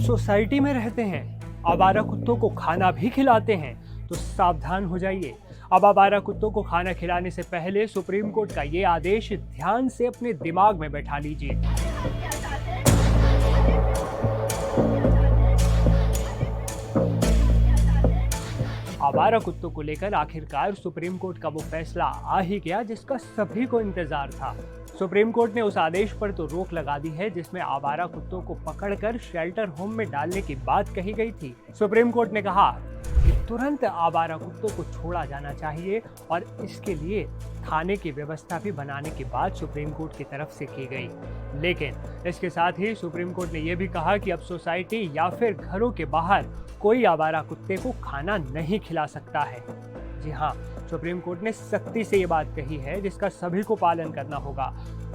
Society में रहते हैं, आवारा कुत्तों को खाना भी खिलाते हैं, तो सावधान हो जाइए। अब आवारा कुत्तों को खाना खिलाने से पहले सुप्रीम कोर्ट का ये आदेश ध्यान से अपने दिमाग में बैठा लीजिए। आवारा कुत्तों को लेकर आखिरकार सुप्रीम कोर्ट का वो फैसला आ ही गया जिसका सभी को इंतजार था। सुप्रीम कोर्ट ने उस आदेश पर तो रोक लगा दी है जिसमें आवारा कुत्तों को पकड़कर शेल्टर होम में डालने की बात कही गई थी। सुप्रीम कोर्ट ने कहा कि तुरंत आवारा कुत्तों को छोड़ा जाना चाहिए और इसके लिए खाने की व्यवस्था भी बनाने की बात सुप्रीम कोर्ट की तरफ से की गई। लेकिन इसके साथ ही सुप्रीम कोर्ट ने यह भी कहा कि अब सोसाइटी या फिर घरों के बाहर कोई आवारा कुत्ते को खाना नहीं खिला सकता है। जी हाँ, सुप्रीम कोर्ट ने सख्ती से ये बात कही है जिसका सभी को पालन करना होगा।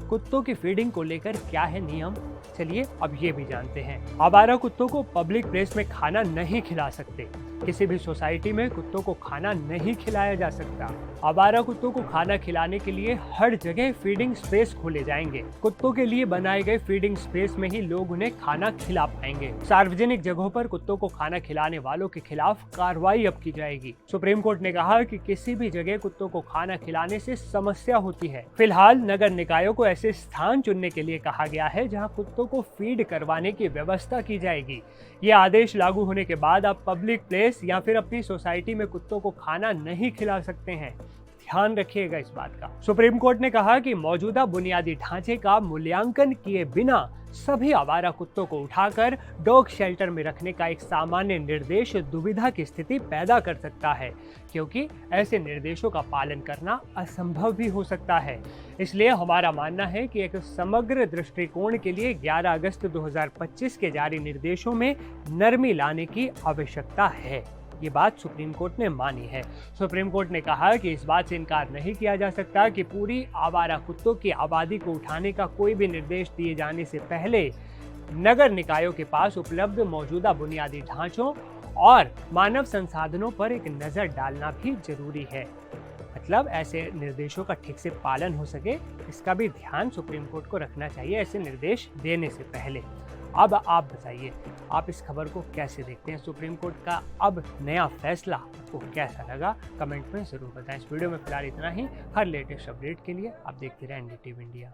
कुत्तों की फीडिंग को लेकर क्या है नियम, चलिए अब ये भी जानते हैं। आवारा कुत्तों को पब्लिक प्लेस में खाना नहीं खिला सकते। किसी भी सोसाइटी में कुत्तों को खाना नहीं खिलाया जा सकता। आवारा कुत्तों को खाना खिलाने के लिए हर जगह फीडिंग स्पेस खोले जाएंगे। कुत्तों के लिए बनाए गए फीडिंग स्पेस में ही लोग उन्हें खाना खिला पाएंगे। सार्वजनिक जगहों पर कुत्तों को खाना खिलाने वालों के खिलाफ कार्रवाई अब की जाएगी। सुप्रीम कोर्ट ने कहा कि किसी भी जगह कुत्तों को खाना खिलाने से समस्या होती है। फिलहाल नगर निकायों को ऐसे स्थान चुनने के लिए कहा गया है जहां कुत्तों को फीड करवाने की व्यवस्था की जाएगी। ये आदेश लागू होने के बाद आप पब्लिक प्लेस या फिर अपनी सोसाइटी में कुत्तों को खाना नहीं खिला सकते हैं। ध्यान रखिएगा इस बात का। सुप्रीम कोर्ट ने कहा कि मौजूदा बुनियादी ढांचे का मूल्यांकन किए बिना सभी आवारा कुत्तों को उठाकर डॉग शेल्टर में रखने का एक सामान्य निर्देश दुविधा की स्थिति पैदा कर सकता है, क्योंकि ऐसे निर्देशों का पालन करना असंभव भी हो सकता है। इसलिए हमारा मानना है कि एक समग्र दृष्टिकोण के लिए 11 अगस्त 2025 के जारी निर्देशों में नरमी लाने की आवश्यकता है। ये बात सुप्रीम कोर्ट ने मानी है। सुप्रीम कोर्ट ने कहा कि इस बात से इनकार नहीं किया जा सकता कि पूरी आवारा कुत्तों की आबादी को उठाने का कोई भी निर्देश दिए जाने से पहले नगर निकायों के पास उपलब्ध मौजूदा बुनियादी ढांचों और मानव संसाधनों पर एक नजर डालना भी जरूरी है। मतलब ऐसे निर्देशों का ठीक से पालन हो सके, इसका भी ध्यान सुप्रीम कोर्ट को रखना चाहिए ऐसे निर्देश देने से पहले। अब आप बताइए, आप इस खबर को कैसे देखते हैं? सुप्रीम कोर्ट का अब नया फैसला आपको कैसा लगा? कमेंट में जरूर बताएं। इस वीडियो में फिलहाल इतना ही। हर लेटेस्ट अपडेट के लिए आप देखते रहें NDTV इंडिया।